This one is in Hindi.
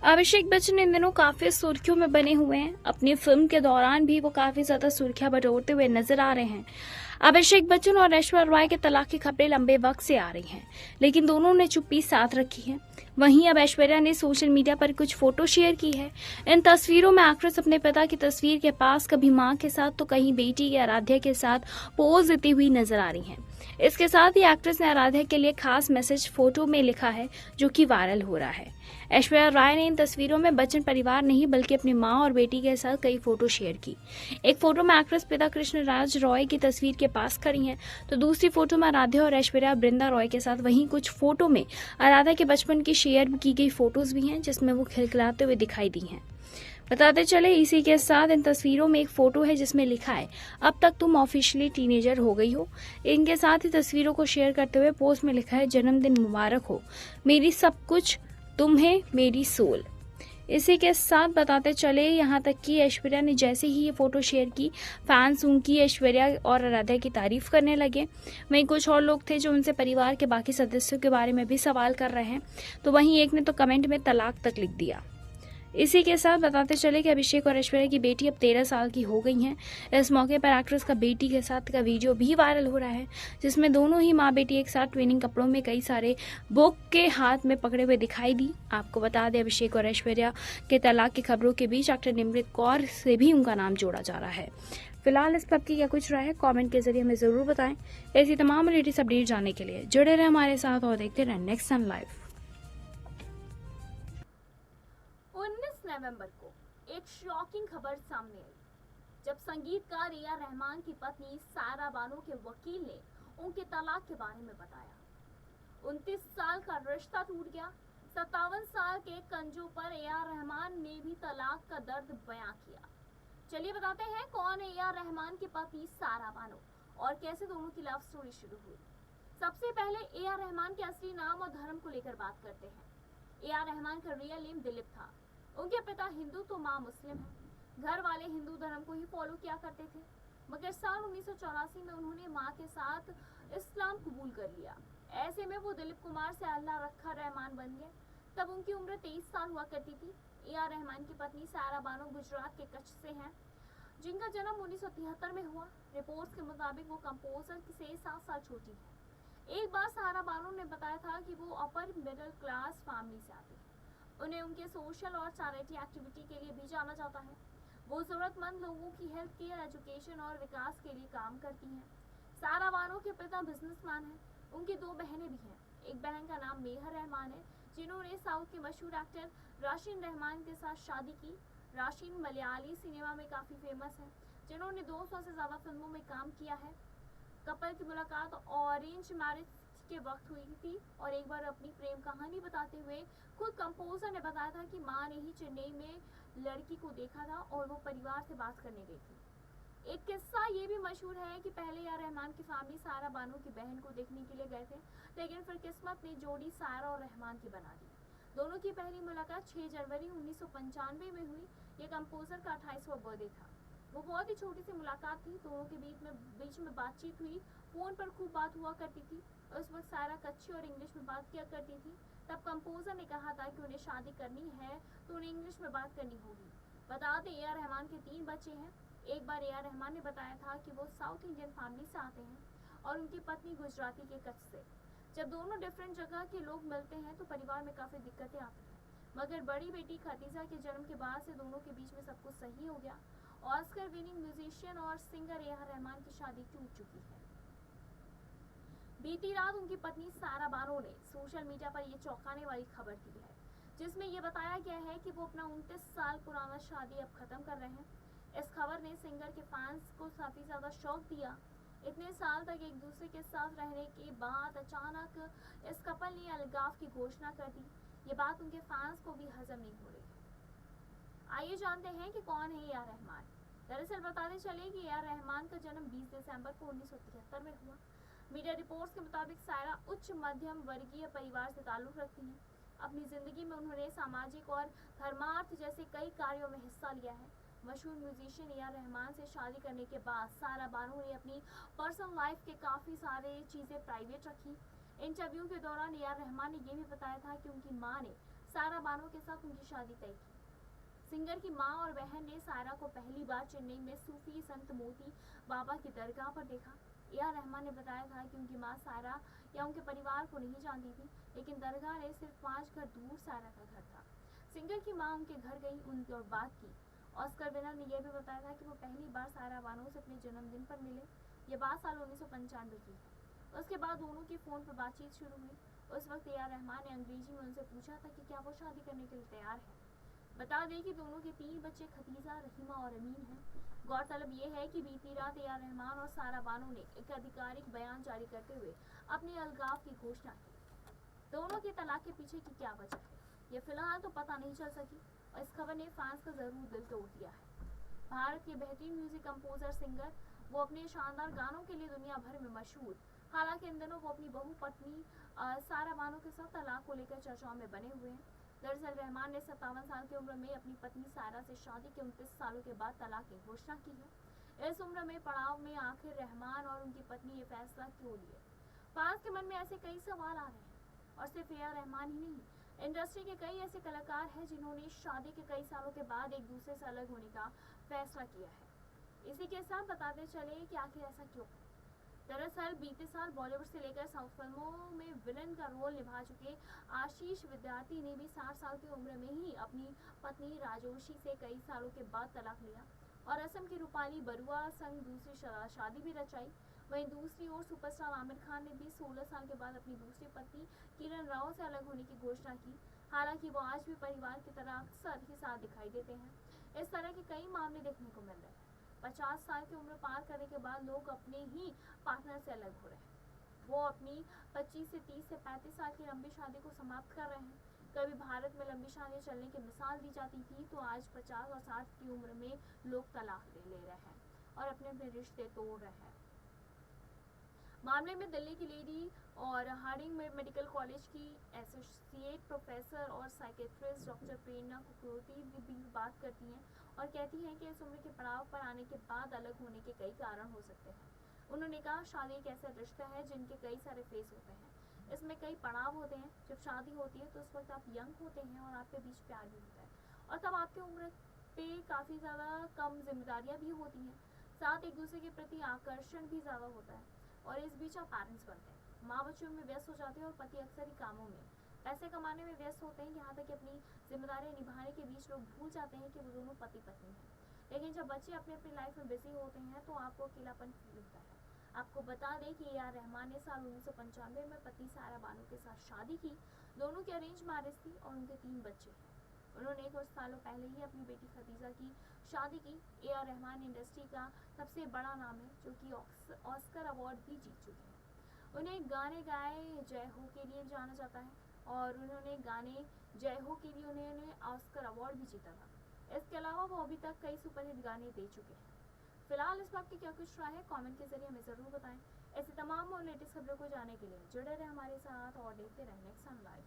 अभिषेक बच्चन इन दिनों काफी सुर्खियों में बने हुए हैं। अपनी फिल्म के दौरान भी वो काफी ज्यादा सुर्खियां बटोरते हुए नजर आ रहे हैं। अभिषेक बच्चन और ऐश्वर्या राय के तलाक की खबरें लंबे वक्त से आ रही हैं, लेकिन दोनों ने चुप्पी साध रखी है। वहीं अब ऐश्वर्या ने सोशल मीडिया पर कुछ फोटो शेयर की है। इन तस्वीरों में एक्ट्रेस अपने पिता की तस्वीर के पास कभी मां के साथ तो कहीं बेटी की आराध्या के साथ पोज देती हुई नजर आ रही हैं। इसके साथ ही एक्ट्रेस ने आराध्या के लिए खास मैसेज फोटो में लिखा है, जो कि वायरल हो रहा है। ऐश्वर्या राय ने इन तस्वीरों में बच्चन परिवार नहीं बल्कि अपनी मां और बेटी के साथ कई फोटो शेयर की। एक फोटो में एक्ट्रेस पिता कृष्णराज रॉय की तस्वीर के पास खड़ी हैं, तो दूसरी फोटो में आराध्या और ऐश्वर्या बृंदा रॉय के साथ। वहीं कुछ फोटो में आराध्या के बचपन की शेयर की गई फोटोज भी हैं, जिसमें वो खिलखिलाते हुए दिखाई दी हैं। बताते चले, इसी के साथ इन तस्वीरों में एक फोटो है जिसमें लिखा है, अब तक तुम ऑफिशियली टीनेजर हो गई हो। इनके साथ ही तस्वीरों को शेयर करते हुए पोस्ट में लिखा है, जन्मदिन मुबारक हो, मेरी सब कुछ तुम्हें, मेरी सोल। इसी के साथ बताते चले, यहाँ तक कि ऐश्वर्या ने जैसे ही ये फोटो शेयर की, फैंस उनकी ऐश्वर्या और आराध्या की तारीफ करने लगे। वहीं कुछ और लोग थे जो उनसे परिवार के बाकी सदस्यों के बारे में भी सवाल कर रहे हैं, तो वहीं एक ने तो कमेंट में तलाक तक लिख दिया। इसी के साथ बताते चले कि अभिषेक और ऐश्वर्या की बेटी अब 13 साल की हो गई हैं। इस मौके पर एक्ट्रेस का बेटी के साथ का वीडियो भी वायरल हो रहा है, जिसमें दोनों ही माँ बेटी एक साथ ट्विनिंग कपड़ों में कई सारे बुक के हाथ में पकड़े हुए दिखाई दी। आपको बता दें, अभिषेक और ऐश्वर्या के तलाक की खबरों के बीच एक्टर निमृत कौर से भी उनका नाम जोड़ा जा रहा है। फिलहाल इस पर आपकी क्या कुछ राय है, कमेंट के जरिए हमें जरूर बताएं। ऐसी तमाम लेटेस्ट अपडेट जानने के लिए जुड़े रहे हमारे साथ और देखते रहें नेक्स्ट टाइम लाइव। 19 नवंबर को एक शॉकिंग खबर सामने आई, जब संगीतकार ए आर रहमान की पत्नी सारा बानो के वकील ने उनके तलाक के बारे में बताया। 29 साल का रिश्ता टूट गया। 57 साल के कंजों पर ए आर रहमान ने भी तलाक का दर्द बयां किया। चलिए बताते हैं कौन है ए आर रहमान की पत्नी सारा बानो और कैसे दोनों की लव स्टोरी शुरू हुई। सबसे पहले ए आर रहमान के असली नाम और धर्म को लेकर बात करते हैं। ए आर रहमान का रियल नेम दिलीप था। उनके पिता हिंदू तो मां मुस्लिम है। घर वाले हिंदू धर्म को ही फॉलो किया करते थे, मगर साल 1984 में उन्होंने मां के साथ इस्लाम कबूल कर लिया। ऐसे में वो दिलीप कुमार से अल्लाह रखा रहमान बन गए। तब उनकी उम्र 23 साल हुआ करती थी। ए आर रहमान की पत्नी सारा बानो गुजरात के कच्छ से हैं, जिनका जन्म 1973 में हुआ। रिपोर्ट्स के मुताबिक वो कंपोजर से 7 साल छोटी है। एक बार सारा बानो ने बताया था कि वो अपर मिडिल क्लास फैमिली से आती है। उन्हें उनके सोशल और चैरिटी एक्टिविटी के लिए भी जाना जाता है। वो जरूरतमंद लोगों की हेल्थ केयर, एजुकेशन और विकास के लिए काम करती हैं। सारा बानो के पिता बिजनेसमैन हैं। उनकी 2 बहनें भी हैं। एक बहन का नाम मेहर रहमान है, जिन्होंने साउथ के मशहूर एक्टर राशिन रहमान के साथ शादी की। राशिन मलयाली सिनेमा में काफ़ी फेमस है, जिन्होंने 200 से ज़्यादा फिल्मों में काम किया है। कपल की मुलाकात ऑरेंज मैरिज के वक्त हुई थी और एक बार अपनी प्रेम कहानी बताते हुए खुद कंपोजर ने बताया था कि मां ने ही चेन्नई में लड़की को देखा था और वो परिवार से बात करने गई थी। एक किस्सा ये भी मशहूर है कि पहले यार रहमान की फैमिली सारा बानो की बहन को देखने के लिए गए थे, लेकिन फिर किस्मत ने जोड़ी सारा और रहमान की बना दी। दोनों की पहली मुलाकात 6 जनवरी 1995 में हुई। ये कंपोजर का 28वां बर्थडे था। वो बहुत ही छोटी सी मुलाकात थी। दोनों के बीच में बातचीत हुई। फोन पर खूब बात हुआ करती थी। उस वक्त सारा कच्ची और इंग्लिश में बात किया करती थी। तब कंपोजर ने कहा था कि उन्हें शादी करनी है तो उन्हें इंग्लिश में बात करनी होगी। बता दें, ए आर रहमान के 3 बच्चे हैं। एक बार ए आर रहमान ने बताया था कि वो साउथ इंडियन फैमिली से आते हैं और उनकी पत्नी गुजराती के कच्छ से। जब दोनों डिफरेंट जगह के लोग मिलते हैं तो परिवार में काफ़ी दिक्कतें आती हैं, मगर बड़ी बेटी खदीजा के जन्म के बाद से दोनों के बीच में सब कुछ सही हो गया। ऑस्कर विनिंग म्यूजिशियन और सिंगर ए आर रहमान की शादी टूट चुकी है। बीती रात उनकी पत्नी सारा बानो ने सोशल मीडिया पर ये चौंकाने वाली खबर दी है, जिसमें यह बताया गया है कि वो अपना 29 साल पुराना शादी अब खत्म कर रहे हैं। इस खबर ने सिंगर के फैंस को काफी ज्यादा शॉक दिया। इतने साल तक एक दूसरे के साथ रहने के बाद अचानक इस कपल ने अलगाव की घोषणा कर दी। ये बात उनके फैंस को भी हजम नहीं हो रही। आइए जानते हैं कि कौन है ए आर रहमान। दरअसल बताते चले कि ए आर रहमान का जन्म 20 दिसंबर को 1973 में हुआ। मीडिया रिपोर्ट्स के मुताबिक सारा उच्च मध्यम वर्गीय परिवार से ताल्लुक रखती हैं। अपनी जिंदगी में उन्होंने सामाजिक और धर्मार्थ जैसे कई कार्यों में हिस्सा लिया है। मशहूर म्यूजिशियन ए आर रहमान से शादी करने के बाद सारा बानो ने अपनी पर्सनल लाइफ के काफ़ी सारे चीज़ें प्राइवेट रखी। इंटरव्यू के दौरान ए आर रहमान ने यह भी बताया था कि उनकी मां ने सारा बानो के साथ उनकी शादी तय की। सिंगर की मां और बहन ने सायरा को पहली बार चेन्नई में सूफी संत मोती बाबा की दरगाह पर देखा। ए.आर. रहमान ने बताया था कि उनकी मां सायरा या उनके परिवार को नहीं जानती थी, लेकिन दरगाह ने सिर्फ 5 घर दूर सायरा का घर था। सिंगर की मां उनके घर गई, उनकी और बात की। ऑस्कर विनर ने यह भी बताया था कि वो पहली बार सायरा बानो से अपने जन्मदिन पर मिले। ये बात साल 1995 की है। उसके बाद दोनों की फोन पर बातचीत शुरू हुई। उस वक्त ए.आर. रहमान ने अंग्रेजी में उनसे पूछा था कि क्या वो शादी करने के लिए तैयार है। बता दें कि दोनों के 3 बच्चे खदीजा, रहीमा और अमीन हैं। गौरतलब ये है कि बीती रात ए.आर. रहमान और सायरा बानो ने एक आधिकारिक बयान जारी करते हुए अपने अलगाव की घोषणा की। दोनों के तलाक के पीछे की क्या वजह है, ये फिलहाल तो पता नहीं चल सकी और इस खबर ने फैंस का जरूर दिल तोड़ दिया है। भारत के बेहतरीन म्यूजिक कंपोजर सिंगर, वो अपने शानदार गानों के लिए दुनिया भर में मशहूर। हालांकि इन दिनों वो अपनी बहू पत्नी सायरा बानो के साथ तलाक को लेकर चर्चाओं में बने हुए हैं। दरअसल रहमान ने 57 साल की उम्र में अपनी पत्नी सायरा से शादी के 29 सालों के बाद तलाक की घोषणा की है। इस उम्र में पड़ाव में आखिर रहमान और उनकी पत्नी ये फैसला क्यों लिए? फैंस के मन में ऐसे कई सवाल आ रहे हैं और सिर्फ ए.आर. रहमान ही नहीं, इंडस्ट्री के कई ऐसे कलाकार हैं जिन्होंने शादी के कई सालों के बाद एक दूसरे से अलग होने का फैसला किया है। इसी के साथ बताते चले कि आखिर ऐसा क्यों। दरअसल बीते साल बॉलीवुड से लेकर साउथ फिल्मों में विलन का रोल निभा चुके आशीष विद्यार्थी ने भी 60 साल की उम्र में ही अपनी पत्नी राजोशी से कई सालों के बाद तलाक लिया और असम की रूपाली बरुआ संग दूसरी शादी भी रचाई। वहीं दूसरी ओर सुपरस्टार आमिर खान ने भी 16 साल के बाद अपनी दूसरी पत्नी किरण राव से अलग होने की घोषणा की। हालांकि वो आज भी परिवार की तरह अक्सर ही साथ दिखाई देते हैं। इस तरह के कई मामले देखने को मिल रहे हैं। 50 साल की उम्र पार करने के बाद लोग अपने ही पार्टनर से अलग हो रहे हैं। वो अपनी 25 से 30 से 35 साल की लंबी शादी को समाप्त कर रहे हैं। कभी भारत में लंबी शादी चलने की मिसाल दी जाती थी, तो आज 50 और 60 की उम्र में लोग तलाक ले रहे हैं और अपने अपने रिश्ते तोड़ रहे हैं। मामले में दिल्ली की लेडी और हार्डिंग मेडिकल कॉलेज की एसोसिएट प्रोफेसर और साइकेट्रिस्ट डॉक्टर प्रेरणा कुकरोती भी बात करती हैं और कहती हैं कि इस उम्र के पड़ाव पर आने के बाद अलग होने के कई कारण हो सकते हैं। उन्होंने कहा, शादी एक ऐसा रिश्ता है जिनके कई सारे फेस होते हैं। इसमें कई पड़ाव होते हैं। जब शादी होती है तो उस वक्त आप यंग होते हैं और आपके बीच प्यार भी होता है और तब आपकी उम्र पे काफ़ी ज़्यादा कम जिम्मेदारियाँ भी होती हैं। साथ एक दूसरे के प्रति आकर्षण भी ज़्यादा होता है और इस बीच आप पेरेंट्स बनते हैं। माँ बच्चों में व्यस्त हो जाते हैं और पति अक्सर ही कामों में, पैसे कमाने में व्यस्त होते हैं, यहाँ तक कि अपनी जिम्मेदारियाँ निभाने के बीच लोग भूल जाते हैं कि वो दोनों पति पत्नी हैं। लेकिन जब बच्चे अपने अपनी लाइफ में बिजी होते हैं तो आपको अकेलापन फील होता है। आपको बता दें कि ए.आर. रहमान ने साल 1995 में पत्नी सायरा बानो के साथ शादी की। दोनों की अरेंज मैरिज थी और उनके 3 बच्चे हैं। उन्होंने कुछ सालों पहले ही अपनी बेटी खदीजा की शादी की। ए.आर. रहमान इंडस्ट्री का सबसे बड़ा नाम है, जो कि ऑस्कर अवार्ड भी जीत चुके हैं। उन्हें गाने गाए जय हो के लिए जाना जाता है और उन्होंने गाने जय हो के लिए उन्होंने ऑस्कर अवार्ड भी जीता था। इसके अलावा वो अभी तक कई सुपरहिट गाने दे चुके हैं। फिलहाल इस बात की क्या कुछ राय है, कमेंट के जरिए हमें ज़रूर बताएं। ऐसे तमाम और लेटेस्ट खबरों को जानने के लिए जुड़े रहे हमारे साथ और देखते रहें नेक्स्ट टाइम लाइव।